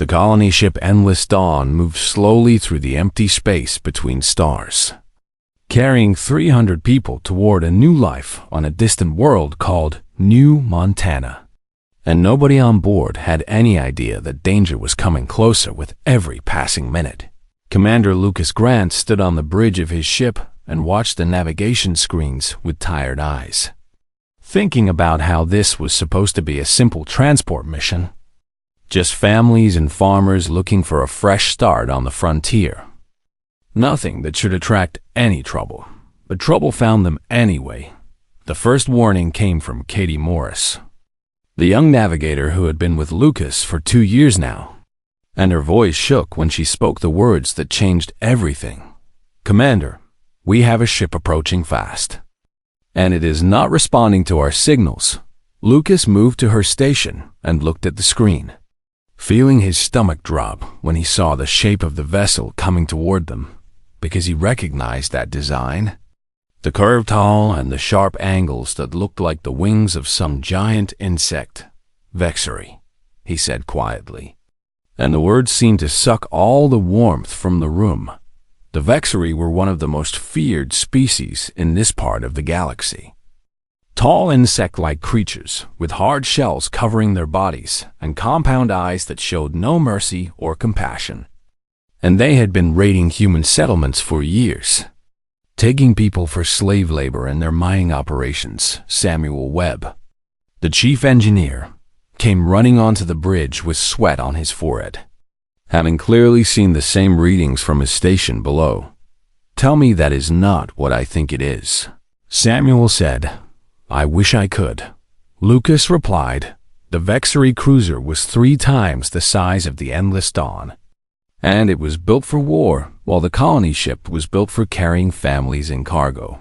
The colony ship Endless Dawn moved slowly through the empty space between stars, carrying 300 people toward a new life on a distant world called New Montana. And nobody on board had any idea that danger was coming closer with every passing minute. Commander Lucas Grant stood on the bridge of his ship and watched the navigation screens with tired eyes, thinking about how this was supposed to be a simple transport mission. Just families and farmers looking for a fresh start on the frontier. Nothing that should attract any trouble, but trouble found them anyway. The first warning came from Katie Morris, the young navigator who had been with Lucas for 2 years now, and her voice shook when she spoke the words that changed everything. "Commander, we have a ship approaching fast, and it is not responding to our signals." Lucas moved to her station and looked at the screen, feeling his stomach drop when he saw the shape of the vessel coming toward them, because he recognized that design. The curved hull and the sharp angles that looked like the wings of some giant insect. "Vexery," he said quietly, and the words seemed to suck all the warmth from the room. The Vexery were one of the most feared species in this part of the galaxy. Tall insect-like creatures with hard shells covering their bodies and compound eyes that showed no mercy or compassion. And they had been raiding human settlements for years, taking people for slave labor in their mining operations. Samuel Webb, the chief engineer, came running onto the bridge with sweat on his forehead, having clearly seen the same readings from his station below. "Tell me that is not what I think it is," Samuel said. "I wish I could." Lucas replied. The Vexery cruiser was 3 times the size of the Endless Dawn, and it was built for war, while the colony ship was built for carrying families and cargo,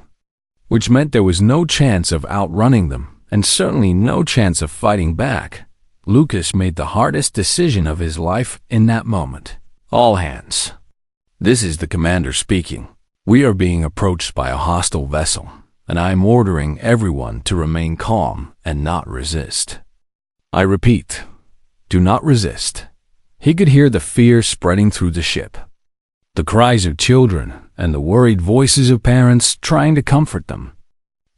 which meant there was no chance of outrunning them, and certainly no chance of fighting back. Lucas made the hardest decision of his life in that moment. "All hands. This is the commander speaking. We are being approached by a hostile vessel, and I am ordering everyone to remain calm and not resist. I repeat, do not resist." He could hear the fear spreading through the ship, the cries of children and the worried voices of parents trying to comfort them.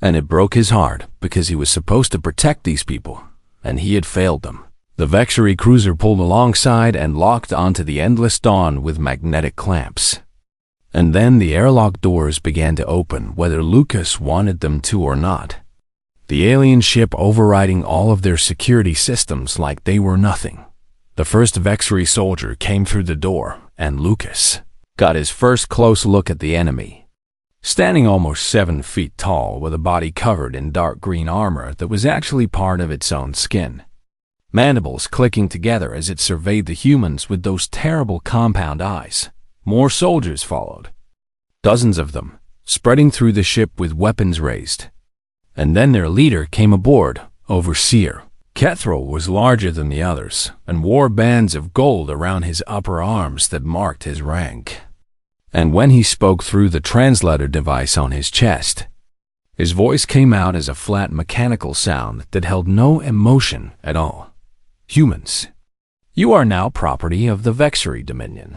And it broke his heart because he was supposed to protect these people, and he had failed them. The Vexery cruiser pulled alongside and locked onto the Endless Dawn with magnetic clamps. And then the airlock doors began to open whether Lucas wanted them to or not, the alien ship overriding all of their security systems like they were nothing. The first Vexery soldier came through the door, and Lucas got his first close look at the enemy, standing almost 7 feet tall with a body covered in dark green armor that was actually part of its own skin, mandibles clicking together as it surveyed the humans with those terrible compound eyes. More soldiers followed, dozens of them, spreading through the ship with weapons raised. And then their leader came aboard, Overseer. Kethril was larger than the others, and wore bands of gold around his upper arms that marked his rank. And when he spoke through the translator device on his chest, his voice came out as a flat mechanical sound that held no emotion at all. "Humans, you are now property of the Vexery Dominion.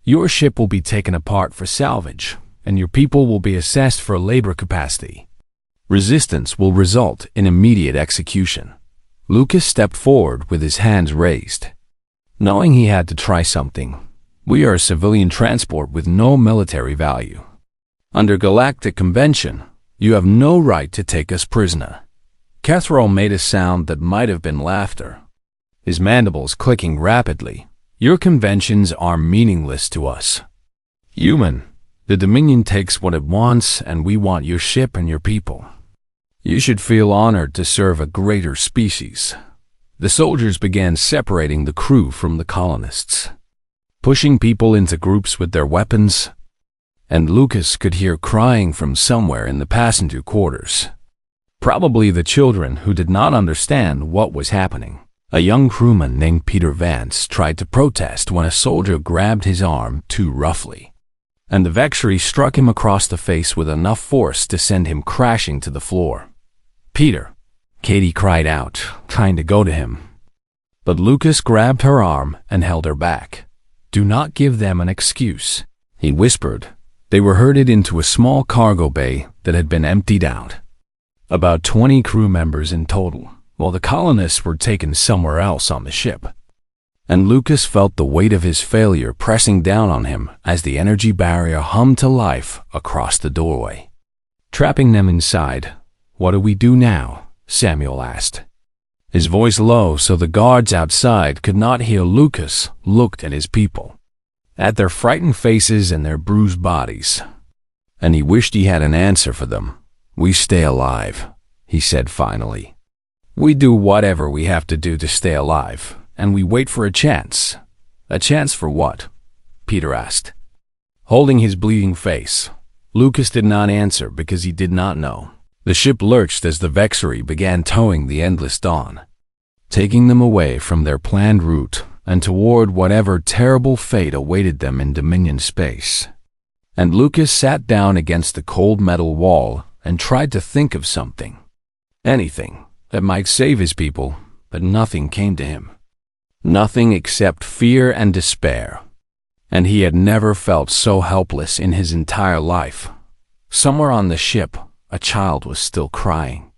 Your ship will be taken apart for salvage, and your people will be assessed for labor capacity. Resistance will result in immediate execution." Lucas stepped forward with his hands raised, knowing he had to try something. "We are a civilian transport with no military value. Under Galactic Convention, you have no right to take us prisoner." Kethril made a sound that might have been laughter, his mandibles clicking rapidly. "Your conventions are meaningless to us. Human, the Dominion takes what it wants, and we want your ship and your people. You should feel honored to serve a greater species." The soldiers began separating the crew from the colonists, pushing people into groups with their weapons, and Lucas could hear crying from somewhere in the passenger quarters. Probably the children who did not understand what was happening. A young crewman named Peter Vance tried to protest when a soldier grabbed his arm too roughly, and the Vexery struck him across the face with enough force to send him crashing to the floor. "Peter," Katie cried out, trying to go to him. But Lucas grabbed her arm and held her back. "Do not give them an excuse," he whispered. They were herded into a small cargo bay that had been emptied out. About 20 crew members in total, while the colonists were taken somewhere else on the ship. And Lucas felt the weight of his failure pressing down on him as the energy barrier hummed to life across the doorway. Trapping them inside. "What do we do now?" Samuel asked. His voice low so the guards outside could not hear. Lucas looked at his people, at their frightened faces and their bruised bodies, and he wished he had an answer for them. "We stay alive," he said finally. "We do whatever we have to do to stay alive, and we wait for a chance." "A chance for what?" Peter asked. Holding his bleeding face, Lucas did not answer because he did not know. The ship lurched as the Vexery began towing the Endless Dawn, taking them away from their planned route and toward whatever terrible fate awaited them in Dominion space. And Lucas sat down against the cold metal wall and tried to think of something. Anything that might save his people, but nothing came to him. Nothing except fear and despair. And he had never felt so helpless in his entire life. Somewhere on the ship, a child was still crying.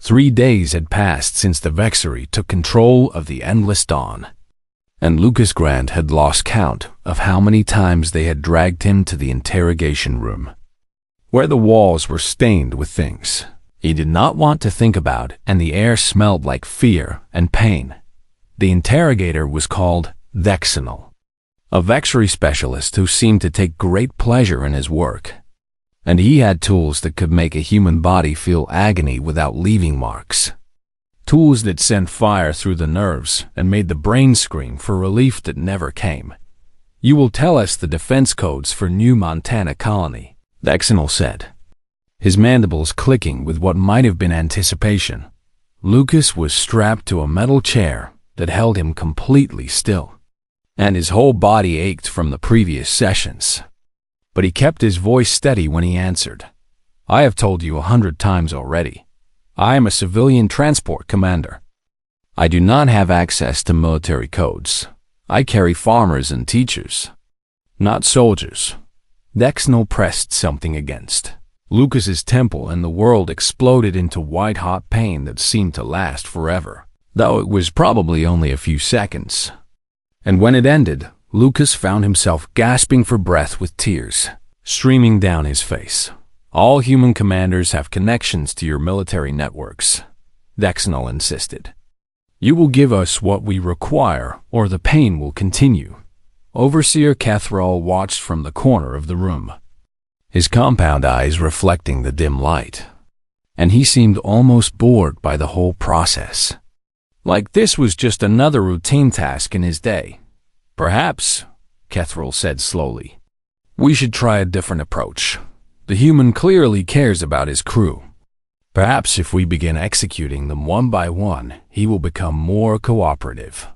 3 days had passed since the Vexery took control of the Endless Dawn, and Lucas Grant had lost count of how many times they had dragged him to the interrogation room, where the walls were stained with things he did not want to think about, and the air smelled like fear and pain. The interrogator was called Vexenal, a Vexery specialist who seemed to take great pleasure in his work. And he had tools that could make a human body feel agony without leaving marks. Tools that sent fire through the nerves and made the brain scream for relief that never came. "You will tell us the defense codes for New Montana Colony," Vexenal said, his mandibles clicking with what might have been anticipation. Lucas was strapped to a metal chair that held him completely still, and his whole body ached from the previous sessions. But he kept his voice steady when he answered. "I have told you 100 times already. I am a civilian transport commander. I do not have access to military codes. I carry farmers and teachers, not soldiers." Vexenal pressed something against Lucas's temple, and the world exploded into white-hot pain that seemed to last forever, though it was probably only a few seconds. And when it ended, Lucas found himself gasping for breath with tears streaming down his face. "All human commanders have connections to your military networks," Vexenal insisted. "You will give us what we require, or the pain will continue." Overseer Cathrall watched from the corner of the room, his compound eyes reflecting the dim light, and he seemed almost bored by the whole process. Like this was just another routine task in his day. "Perhaps," Cathrall said slowly, "we should try a different approach. The human clearly cares about his crew. Perhaps if we begin executing them one by one, he will become more cooperative."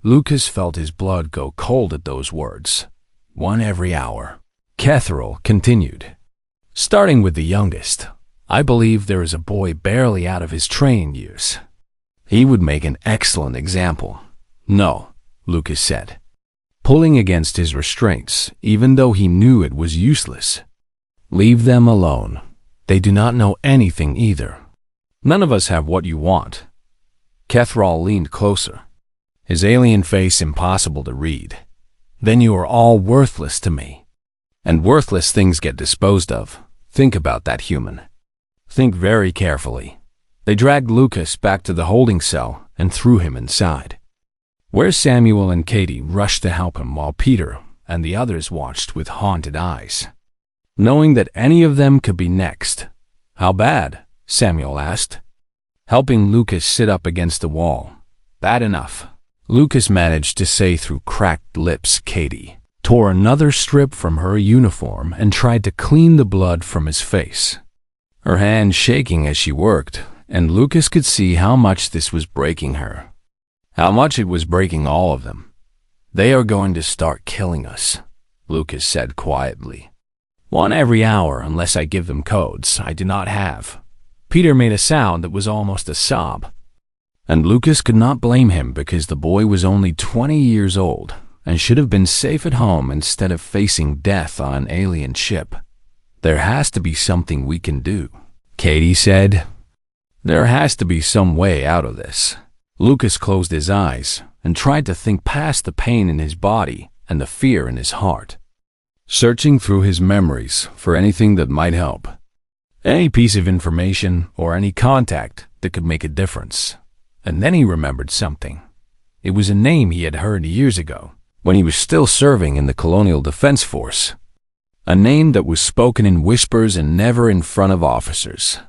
Lucas felt his blood go cold at those words. "One every hour," Cathrall continued. "Starting with the youngest. I believe there is a boy barely out of his training years. He would make an excellent example." "No," Lucas said, pulling against his restraints, even though he knew it was useless. "Leave them alone. They do not know anything either. None of us have what you want." Cathrall leaned closer, his alien face impossible to read. "Then you are all worthless to me. And worthless things get disposed of. Think about that, human. Think very carefully." They dragged Lucas back to the holding cell and threw him inside, where Samuel and Katie rushed to help him while Peter and the others watched with haunted eyes, knowing that any of them could be next. "How bad?" Samuel asked, helping Lucas sit up against the wall. "Bad enough," Lucas managed to say through cracked lips. Katie tore another strip from her uniform and tried to clean the blood from his face, her hand shaking as she worked, and Lucas could see how much this was breaking her. How much it was breaking all of them. "They are going to start killing us," Lucas said quietly. "One every hour unless I give them codes I do not have." Peter made a sound that was almost a sob. And Lucas could not blame him because the boy was only 20 years old and should have been safe at home instead of facing death on an alien ship. "There has to be something we can do," Katie said. "There has to be some way out of this." Lucas closed his eyes and tried to think past the pain in his body and the fear in his heart, searching through his memories for anything that might help. Any piece of information or any contact that could make a difference. And then he remembered something. It was a name he had heard years ago, when he was still serving in the Colonial Defense Force. A name that was spoken in whispers and never in front of officers.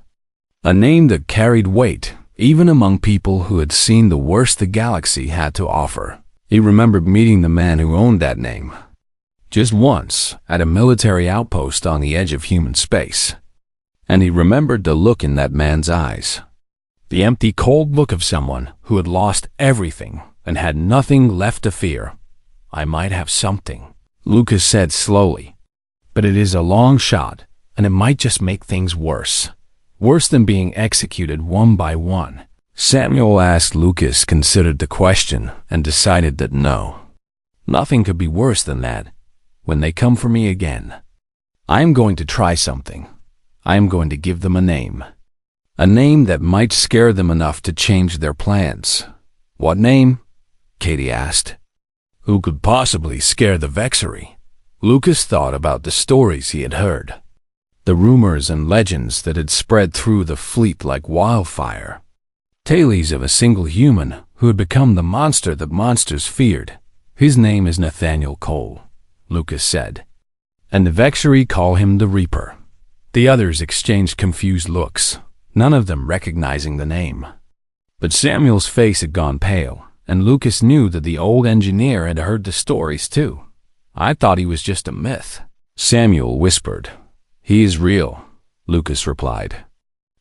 A name that carried weight, even among people who had seen the worst the galaxy had to offer. He remembered meeting the man who owned that name. Just once, at a military outpost on the edge of human space. And he remembered the look in that man's eyes. The empty, cold look of someone who had lost everything and had nothing left to fear. "I might have something," Lucas said slowly. "But it is a long shot, and it might just make things worse. Worse than being executed one by one." Samuel asked. Lucas considered the question and decided that no. Nothing could be worse than that. "When they come for me again, I am going to try something. I am going to give them a name. A name that might scare them enough to change their plans." "What name?" Katie asked. Who could possibly scare the Vexery? Lucas thought about the stories he had heard. The rumors and legends that had spread through the fleet like wildfire. Tales of a single human who had become the monster that monsters feared. "His name is Nathaniel Cole," Lucas said. "And the Vexery call him the Reaper." The others exchanged confused looks, none of them recognizing the name. But Samuel's face had gone pale, and Lucas knew that the old engineer had heard the stories too. "I thought he was just a myth," Samuel whispered. "He is real," Lucas replied.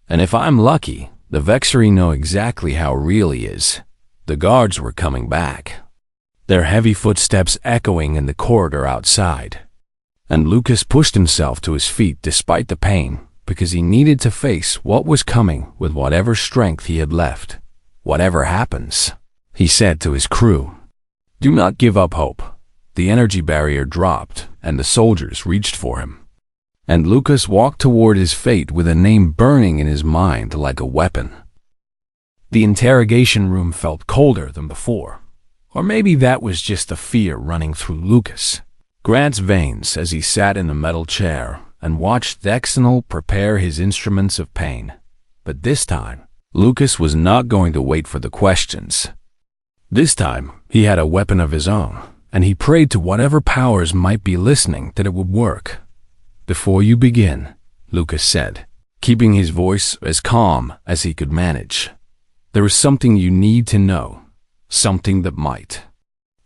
"And if I'm lucky, the Vexery know exactly how real he is." The guards were coming back, their heavy footsteps echoing in the corridor outside. And Lucas pushed himself to his feet despite the pain, because he needed to face what was coming with whatever strength he had left. "Whatever happens," he said to his crew, "do not give up hope." The energy barrier dropped, and the soldiers reached for him. And Lucas walked toward his fate with a name burning in his mind like a weapon. The interrogation room felt colder than before. Or maybe that was just the fear running through Lucas. Grant's veins as he sat in the metal chair and watched Dexenal prepare his instruments of pain. But this time, Lucas was not going to wait for the questions. This time, he had a weapon of his own, and he prayed to whatever powers might be listening that it would work. "Before you begin," Lucas said, keeping his voice as calm as he could manage, "there is something you need to know, something that might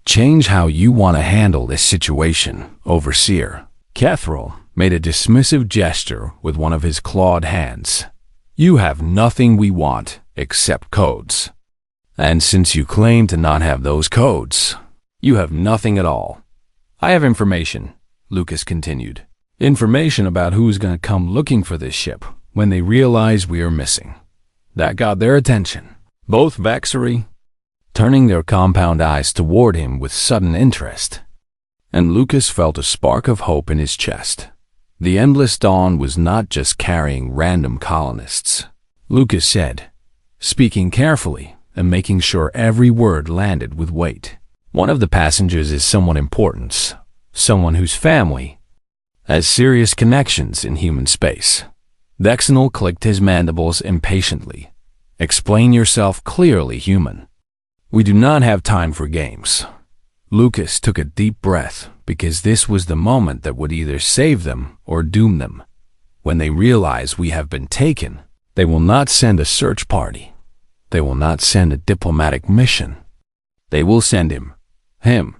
change how you want to handle this situation, Overseer." Kethril made a dismissive gesture with one of his clawed hands. "You have nothing we want except codes. And since you claim to not have those codes, you have nothing at all." "I have information," Lucas continued. "Information about who's going to come looking for this ship when they realize we are missing." That got their attention. Both Vexery turning their compound eyes toward him with sudden interest. And Lucas felt a spark of hope in his chest. The Endless Dawn was not just carrying random colonists, Lucas said, speaking carefully and making sure every word landed with weight. "One of the passengers is someone important, someone whose family has serious connections in human space." Dexenal clicked his mandibles impatiently. "Explain yourself clearly, human. We do not have time for games." Lucas took a deep breath because this was the moment that would either save them or doom them. When they realize we have been taken, they will not send a search party. They will not send a diplomatic mission. They will send him. "Him,"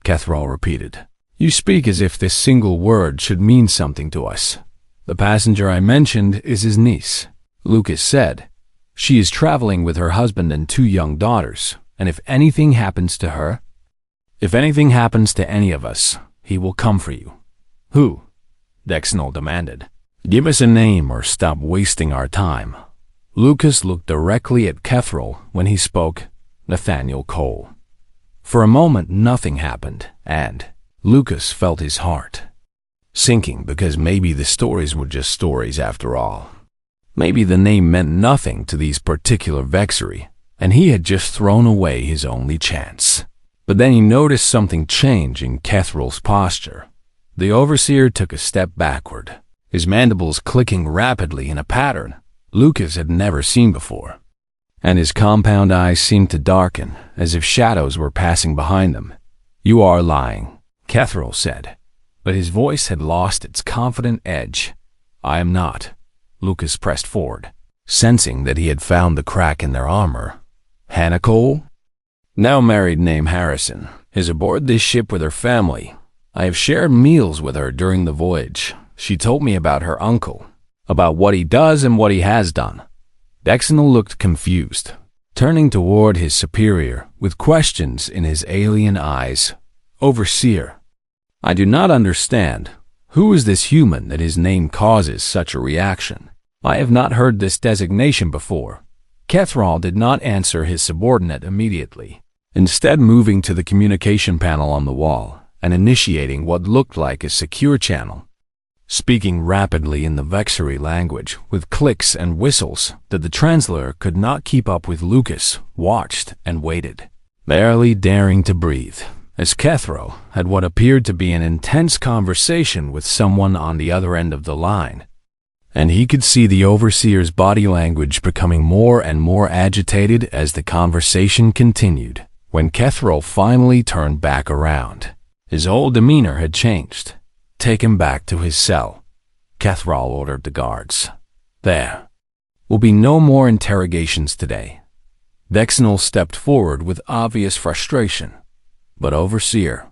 Kethril repeated. "You speak as if this single word should mean something to us." "The passenger I mentioned is his niece," Lucas said. "She is traveling with her husband and 2 young daughters, and if anything happens to her, if anything happens to any of us, he will come for you." "Who?" Dexenal demanded. "Give us a name or stop wasting our time." Lucas looked directly at Kethril when he spoke Nathaniel Cole. For a moment, nothing happened, and Lucas felt his heart sinking because maybe the stories were just stories after all. Maybe the name meant nothing to these particular Vexery, and he had just thrown away his only chance. But then he noticed something change in Kethril's posture. The overseer took a step backward, his mandibles clicking rapidly in a pattern Lucas had never seen before, and his compound eyes seemed to darken as if shadows were passing behind them. "You are lying," Kethril said, but his voice had lost its confident edge. "I am not." Lucas pressed forward, sensing that he had found the crack in their armor. "Hannah Cole?" "Now married, name Harrison, is aboard this ship with her family. I have shared meals with her during the voyage. She told me about her uncle, about what he does and what he has done." Dexenal looked confused, turning toward his superior with questions in his alien eyes. "Overseer, I do not understand. Who is this human that his name causes such a reaction? I have not heard this designation before." Kethril did not answer his subordinate immediately, instead moving to the communication panel on the wall and initiating what looked like a secure channel. Speaking rapidly in the Vexery language with clicks and whistles that the translator could not keep up with, Lucas watched and waited, barely daring to breathe, as Kethril had what appeared to be an intense conversation with someone on the other end of the line. And he could see the overseer's body language becoming more and more agitated as the conversation continued. When Kethril finally turned back around, his whole demeanor had changed. "Take him back to his cell," Kethril ordered the guards. "There will be no more interrogations today." Dexenal stepped forward with obvious frustration. "But Overseer,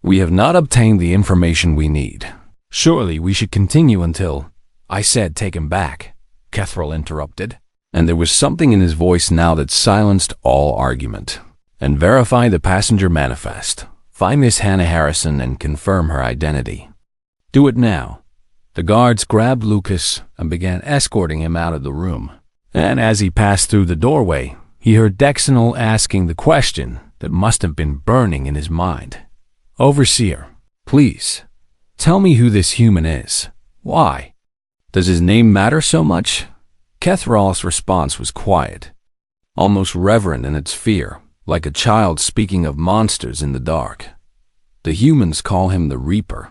we have not obtained the information we need. Surely we should continue until—" "I said take him back," Kethril interrupted, and there was something in his voice now that silenced all argument. "And verify the passenger manifest. Find Miss Hannah Harrison and confirm her identity. Do it now." The guards grabbed Lucas and began escorting him out of the room. And as he passed through the doorway, he heard Dexenal asking the question that must have been burning in his mind. "Overseer, please, tell me who this human is. Why? Does his name matter so much?" Kethril's response was quiet, almost reverent in its fear, like a child speaking of monsters in the dark. "The humans call him the Reaper."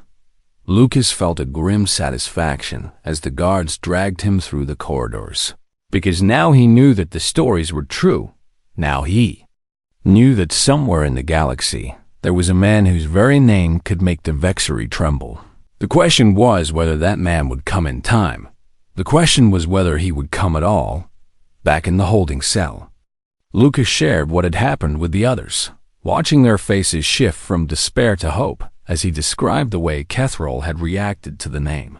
Lucas felt a grim satisfaction as the guards dragged him through the corridors, because now he knew that the stories were true. Now he knew that somewhere in the galaxy there was a man whose very name could make the Vexery tremble. The question was whether that man would come in time. The question was whether he would come at all. Back in the holding cell, Lucas shared what had happened with the others, watching their faces shift from despair to hope as he described the way Kethril had reacted to the name.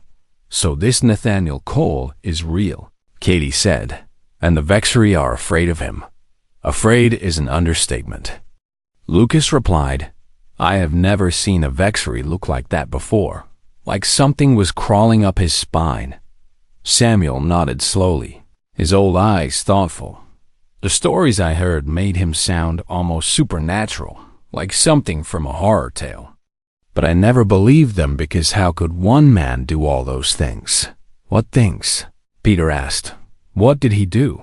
"So this Nathaniel Cole is real," Katie said, "and the Vexery are afraid of him." "Afraid is an understatement." Lucas replied, "I have never seen a Vexery look like that before, like something was crawling up his spine." Samuel nodded slowly, his old eyes thoughtful. "The stories I heard made him sound almost supernatural, like something from a horror tale. But I never believed them because how could one man do all those things?" "What things?" Peter asked. "What did he do?"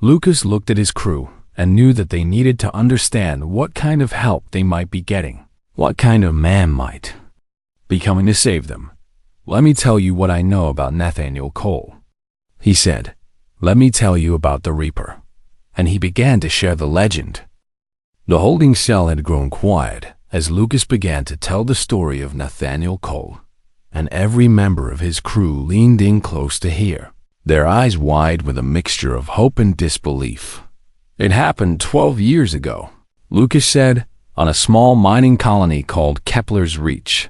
Lucas looked at his crew and knew that they needed to understand what kind of help they might be getting, what kind of man might be coming to save them. "Let me tell you what I know about Nathaniel Cole," he said. "Let me tell you about the Reaper." And he began to share the legend. The holding cell had grown quiet as Lucas began to tell the story of Nathaniel Cole, and every member of his crew leaned in close to hear, their eyes wide with a mixture of hope and disbelief. "It happened 12 years ago," Lucas said, "on a small mining colony called Kepler's Reach,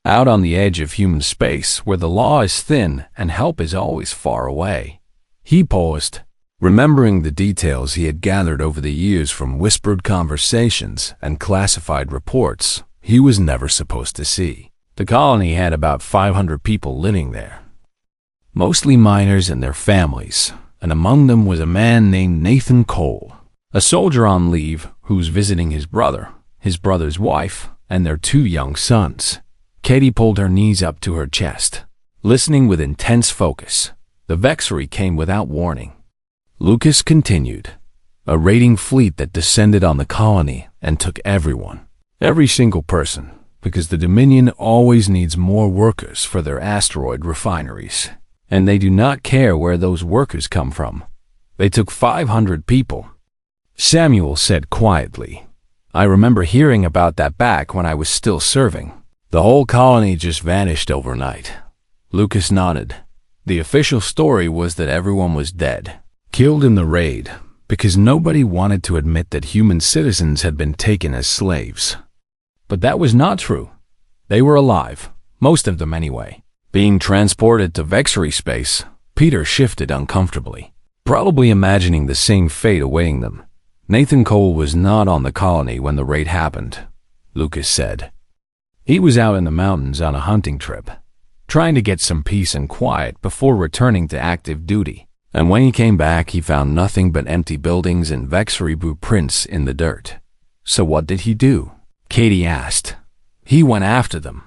out on the edge of human space where the law is thin and help is always far away." He paused, remembering the details he had gathered over the years from whispered conversations and classified reports he was never supposed to see. The colony had about 500 people living there, mostly miners and their families, and among them was a man named Nathan Cole, a soldier on leave who was visiting his brother, his brother's wife, and their 2 young sons. Katie pulled her knees up to her chest, listening with intense focus. The Vexery came without warning. Lucas continued. A raiding fleet that descended on the colony and took everyone. Every single person, because the Dominion always needs more workers for their asteroid refineries. And they do not care where those workers come from. They took 500 people. Samuel said quietly, I remember hearing about that back when I was still serving. The whole colony just vanished overnight. Lucas nodded. The official story was that everyone was dead, killed in the raid, because nobody wanted to admit that human citizens had been taken as slaves. But that was not true. They were alive, most of them anyway. Being transported to Vexery space, Peter shifted uncomfortably, probably imagining the same fate awaiting them. Nathan Cole was not on the colony when the raid happened, Lucas said. He was out in the mountains on a hunting trip, trying to get some peace and quiet before returning to active duty. And when he came back, he found nothing but empty buildings and Vexery blueprints in the dirt. So what did he do? Katie asked. He went after them.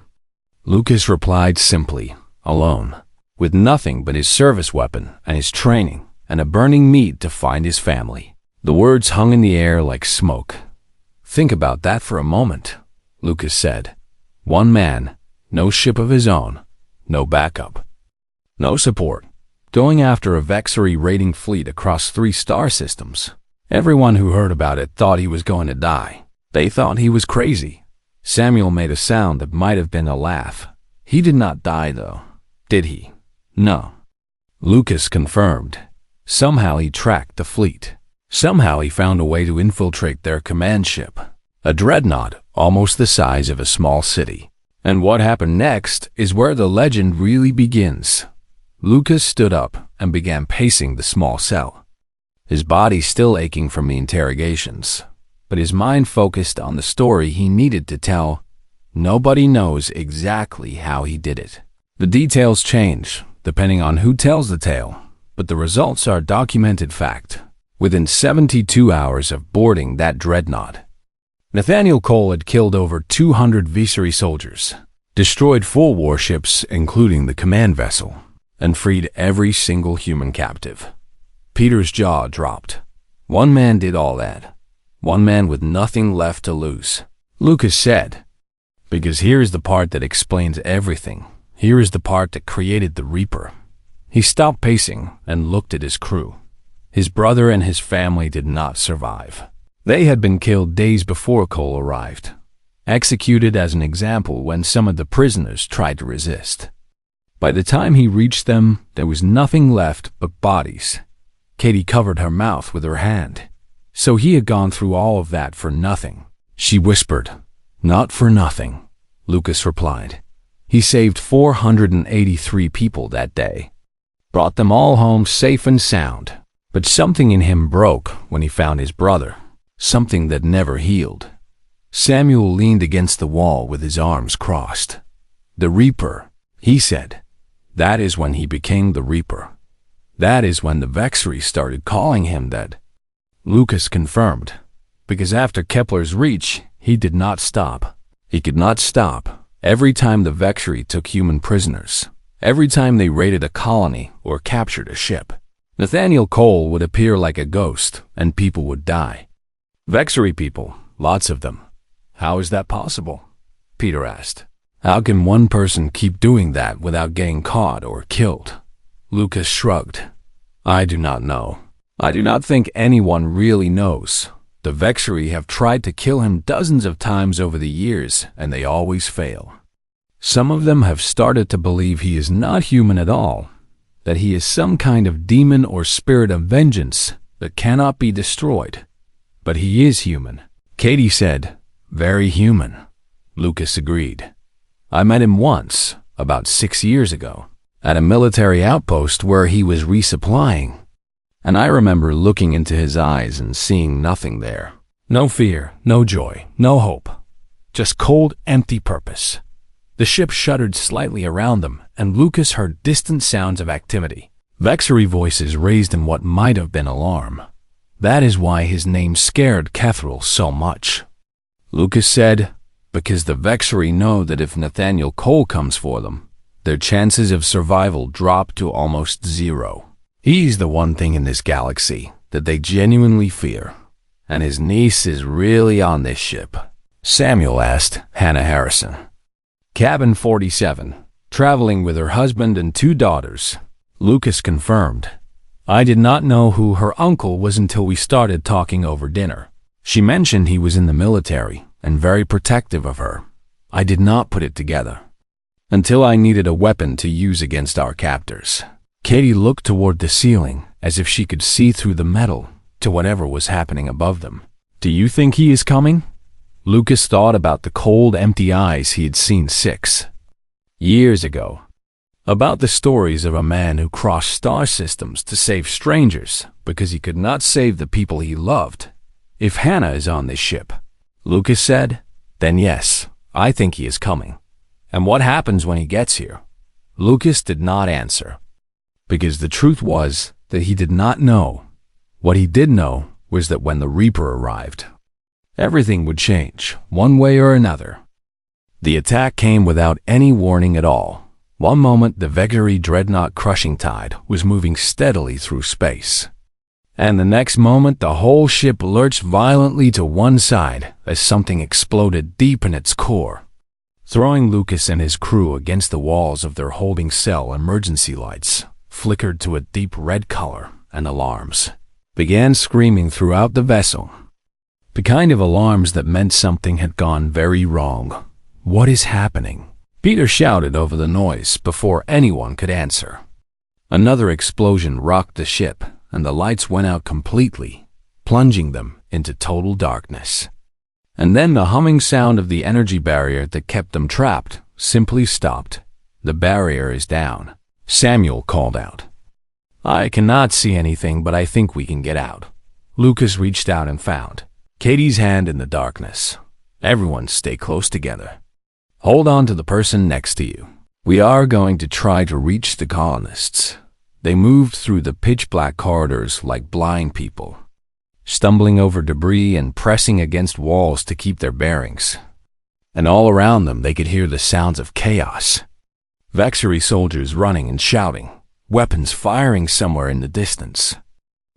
Lucas replied simply, alone, with nothing but his service weapon and his training and a burning meat to find his family. The words hung in the air like smoke. Think about that for a moment, Lucas said. One man, no ship of his own, no backup, no support, going after a Vexery raiding fleet across 3 star systems. Everyone who heard about it thought he was going to die. They thought he was crazy. Samuel made a sound that might have been a laugh. He did not die, though, did he? No. Lucas confirmed. Somehow he tracked the fleet. Somehow he found a way to infiltrate their command ship, a dreadnought almost the size of a small city. And what happened next is where the legend really begins. Lucas stood up and began pacing the small cell, his body still aching from the interrogations, but his mind focused on the story he needed to tell. Nobody knows exactly how he did it. The details change, depending on who tells the tale, but the results are documented fact. Within 72 hours of boarding that dreadnought, Nathaniel Cole had killed over 200 Vexery soldiers, destroyed 4 warships including the command vessel, and freed every single human captive. Peter's jaw dropped. One man did all that. One man with nothing left to lose. Lucas said, because here is the part that explains everything. Here is the part that created the Reaper. He stopped pacing and looked at his crew. His brother and his family did not survive. They had been killed days before Cole arrived, executed as an example when some of the prisoners tried to resist. By the time he reached them, there was nothing left but bodies. Katie covered her mouth with her hand. So he had gone through all of that for nothing. She whispered, not for nothing, Lucas replied. He saved 483 people that day, brought them all home safe and sound. But something in him broke when he found his brother, something that never healed. Samuel leaned against the wall with his arms crossed. The Reaper, he said. That is when he became the Reaper. That is when the Vexery started calling him that. Lucas confirmed, because after Kepler's reach, he did not stop. He could not stop. Every time the Vexery took human prisoners, every time they raided a colony or captured a ship, Nathaniel Cole would appear like a ghost and people would die. Vexery people, lots of them. How is that possible? Peter asked. How can one person keep doing that without getting caught or killed? Lucas shrugged. I do not know. I do not think anyone really knows. The Vexery have tried to kill him dozens of times over the years, and they always fail. Some of them have started to believe he is not human at all, that he is some kind of demon or spirit of vengeance that cannot be destroyed. But he is human. Katie said, very human. Lucas agreed. I met him once, about 6 years ago, at a military outpost where he was resupplying. And I remember looking into his eyes and seeing nothing there. No fear, no joy, no hope. Just cold, empty purpose. The ship shuddered slightly around them, and Lucas heard distant sounds of activity. Vexery voices raised in what might have been alarm. That is why his name scared Kethril so much. Lucas said, because the Vexery know that if Nathaniel Cole comes for them, their chances of survival drop to almost zero. He's the one thing in this galaxy that they genuinely fear, and his niece is really on this ship. Samuel asked Hannah Harrison. Cabin 47, traveling with her husband and 2 daughters. Lucas confirmed. I did not know who her uncle was until we started talking over dinner. She mentioned he was in the military and very protective of her. I did not put it together until I needed a weapon to use against our captors. Katie looked toward the ceiling as if she could see through the metal to whatever was happening above them. Do you think he is coming? Lucas thought about the cold, empty eyes he had seen 6 years ago. About the stories of a man who crossed star systems to save strangers because he could not save the people he loved. If Hannah is on this ship, Lucas said, then yes, I think he is coming. And what happens when he gets here? Lucas did not answer, because the truth was that he did not know. What he did know was that when the Reaper arrived, everything would change, one way or another. The attack came without any warning at all. One moment, the Vexery dreadnought crushing tide was moving steadily through space, and the next moment, the whole ship lurched violently to one side as something exploded deep in its core, throwing Lucas and his crew against the walls of their holding cell. Emergency lights flickered to a deep red color, and alarms began screaming throughout the vessel. The kind of alarms that meant something had gone very wrong. What is happening? Peter shouted over the noise before anyone could answer. Another explosion rocked the ship, and the lights went out completely, plunging them into total darkness. And then the humming sound of the energy barrier that kept them trapped simply stopped. The barrier is down, Samuel called out. I cannot see anything, but I think we can get out. Lucas reached out and found Katie's hand in the darkness. Everyone stay close together. Hold on to the person next to you. We are going to try to reach the colonists. They moved through the pitch-black corridors like blind people, stumbling over debris and pressing against walls to keep their bearings. And all around them they could hear the sounds of chaos. Vexery soldiers running and shouting, weapons firing somewhere in the distance.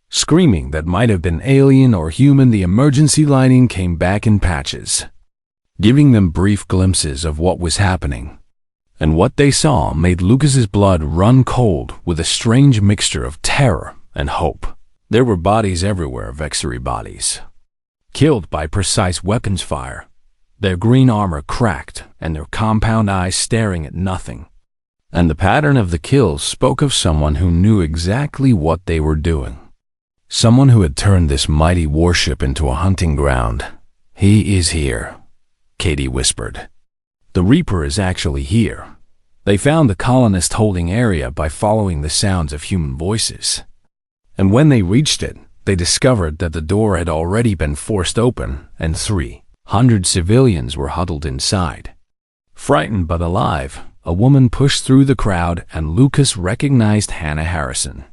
Screaming that might have been alien or human. The emergency lighting came back in patches, giving them brief glimpses of what was happening. And what they saw made Lucas's blood run cold with a strange mixture of terror and hope. There were bodies everywhere, Vexery bodies, killed by precise weapons fire, their green armor cracked and their compound eyes staring at nothing. And the pattern of the kills spoke of someone who knew exactly what they were doing. Someone who had turned this mighty warship into a hunting ground. He is here, Katie whispered. The Reaper is actually here. They found the colonist holding area by following the sounds of human voices. And when they reached it, they discovered that the door had already been forced open and 300 civilians were huddled inside. Frightened but alive, a woman pushed through the crowd and Lucas recognized Hannah Harrison.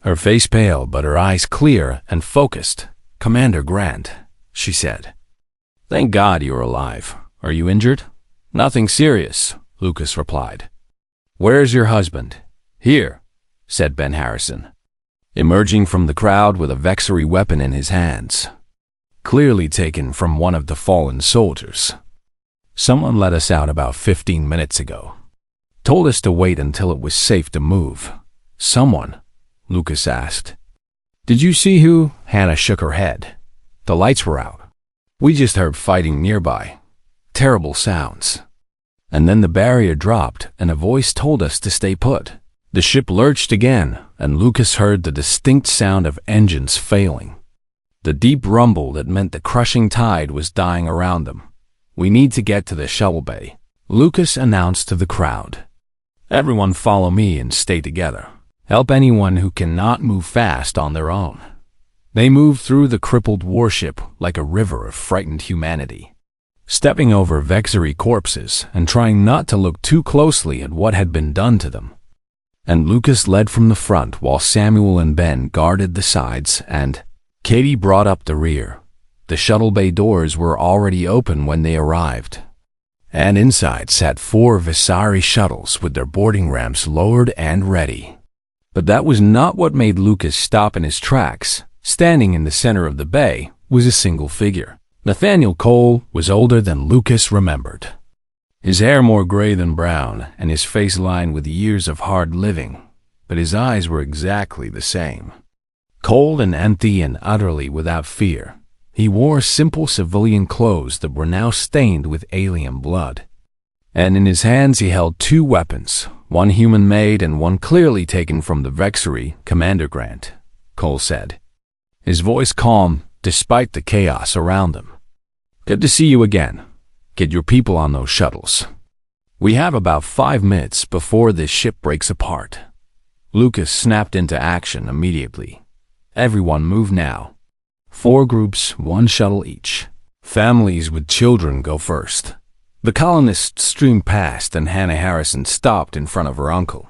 Her face pale but her eyes clear and focused. Commander Grant, she said. Thank God you're alive. Are you injured? Nothing serious, Lucas replied. Where's your husband? Here, said Ben Harrison, emerging from the crowd with a Vexery weapon in his hands, clearly taken from one of the fallen soldiers. Someone let us out about 15 minutes ago. Told us to wait until it was safe to move. Someone? Lucas asked. Did you see who? Hannah shook her head. The lights were out. We just heard fighting nearby. Terrible sounds. And then the barrier dropped and a voice told us to stay put. The ship lurched again and Lucas heard the distinct sound of engines failing. The deep rumble that meant the crushing tide was dying around them. We need to get to the shuttle bay, Lucas announced to the crowd. Everyone follow me and stay together. Help anyone who cannot move fast on their own. They moved through the crippled warship like a river of frightened humanity, stepping over Vexery corpses and trying not to look too closely at what had been done to them. and Lucas led from the front while Samuel and Ben guarded the sides and Katie brought up the rear. The shuttle bay doors were already open when they arrived, and inside sat 4 Visari shuttles with their boarding ramps lowered and ready. But that was not what made Lucas stop in his tracks. Standing in the center of the bay was a single figure. Nathaniel Cole was older than Lucas remembered. His hair more gray than brown, and his face lined with years of hard living, but his eyes were exactly the same. Cold and empty and utterly without fear, he wore simple civilian clothes that were now stained with alien blood. And in his hands he held 2 weapons, one human-made and one clearly taken from the Vexery, Commander Grant, Cole said, his voice calm despite the chaos around him. Good to see you again. Get your people on those shuttles. We have about 5 minutes before this ship breaks apart. Lucas snapped into action immediately. Everyone move now. 4 groups, 1 shuttle each. Families with children go first. The colonists streamed past and Hannah Harrison stopped in front of her uncle,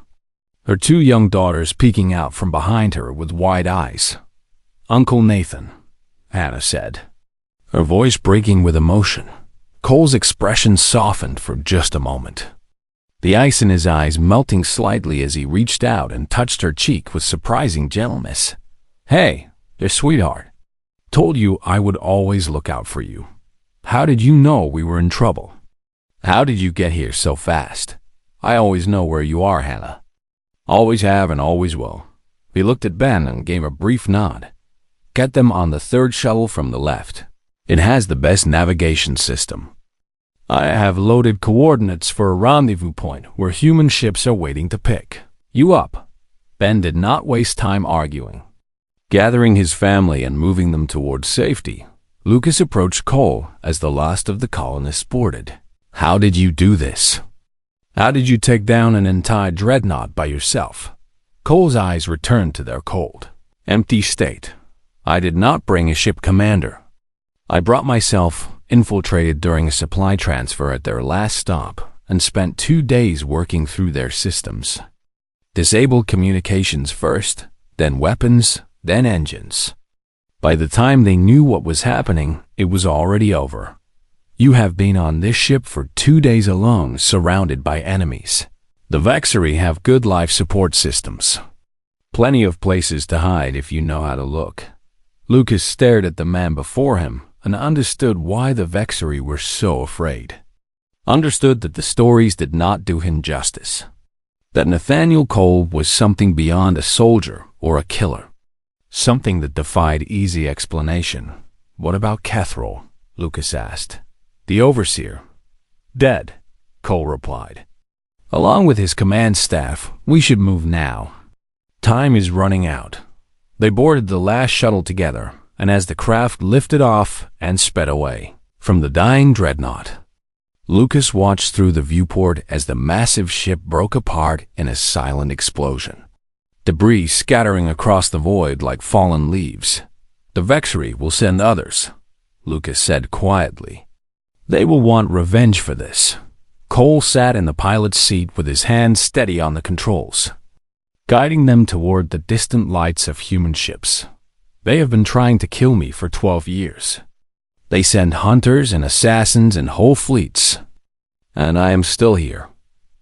her 2 young daughters peeking out from behind her with wide eyes. Uncle Nathan, Hannah said, her voice breaking with emotion. Cole's expression softened for just a moment, the ice in his eyes melting slightly as he reached out and touched her cheek with surprising gentleness. Hey, dear sweetheart. Told you I would always look out for you. How did you know we were in trouble? How did you get here so fast? I always know where you are, Hannah. Always have and always will. He looked at Ben and gave a brief nod. Get them on the 3rd shuttle from the left. It has the best navigation system. I have loaded coordinates for a rendezvous point where human ships are waiting to pick you up. Ben did not waste time arguing. Gathering his family and moving them towards safety, Lucas approached Cole as the last of the colonists boarded. How did you do this? How did you take down an entire dreadnought by yourself? Cole's eyes returned to their cold, empty state. I did not bring a ship commander. I brought myself, infiltrated during a supply transfer at their last stop, and spent 2 days working through their systems. Disabled communications first, then weapons, then engines. By the time they knew what was happening, it was already over. You have been on this ship for 2 days alone, surrounded by enemies. The Vexery have good life support systems. Plenty of places to hide if you know how to look. Lucas stared at the man before him and understood why the Vexery were so afraid. Understood that the stories did not do him justice. That Nathaniel Cole was something beyond a soldier or a killer. Something that defied easy explanation. What about Kethrol? Lucas asked. The overseer. Dead, Cole replied. Along with his command staff, we should move now. Time is running out. They boarded the last shuttle together, and as the craft lifted off and sped away from the dying dreadnought, Lucas watched through the viewport as the massive ship broke apart in a silent explosion. Debris scattering across the void like fallen leaves. The Vexery will send others, Lucas said quietly. They will want revenge for this. Cole sat in the pilot's seat with his hands steady on the controls, guiding them toward the distant lights of human ships. They have been trying to kill me for 12 years. They send hunters and assassins and whole fleets. And I am still here.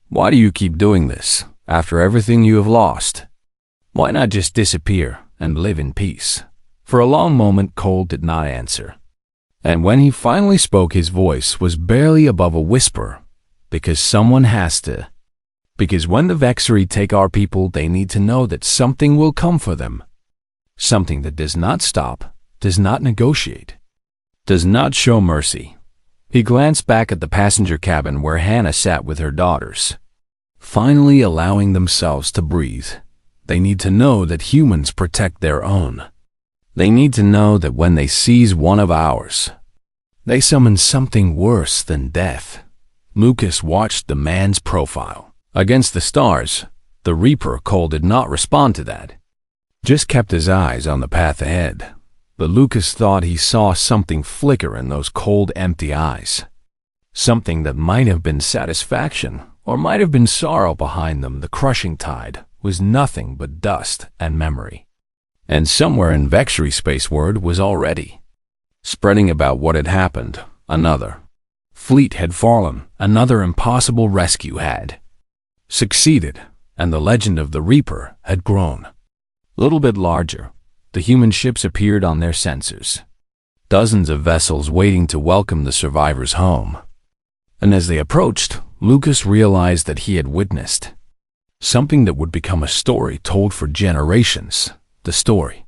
Why do you keep doing this, after everything you have lost? Why not just disappear and live in peace? For a long moment, Cole did not answer. And when he finally spoke, his voice was barely above a whisper. Because someone has to. Because when the Vexery take our people, they need to know that something will come for them. Something that does not stop, does not negotiate, does not show mercy. He glanced back at the passenger cabin where Hannah sat with her daughters, finally allowing themselves to breathe. They need to know that humans protect their own. They need to know that when they seize one of ours, they summon something worse than death. Lucas watched the man's profile. Against the stars, the Reaper Cole did not respond to that. Just kept his eyes on the path ahead. But Lucas thought he saw something flicker in those cold, empty eyes. Something that might have been satisfaction, or might have been sorrow behind them. The crushing tide was nothing but dust and memory. And somewhere in Vexry space word was already spreading about what had happened. Another fleet had fallen, another impossible rescue had succeeded, and the legend of the Reaper had grown. A little bit larger, the human ships appeared on their sensors. Dozens of vessels waiting to welcome the survivors home. And as they approached, Lucas realized that he had witnessed something that would become a story told for generations. The story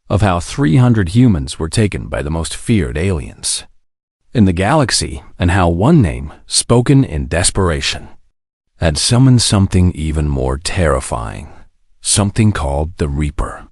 of how 300 humans were taken by the most feared aliens in the galaxy, and how one name, spoken in desperation, had summoned something even more terrifying, something called the Reaper.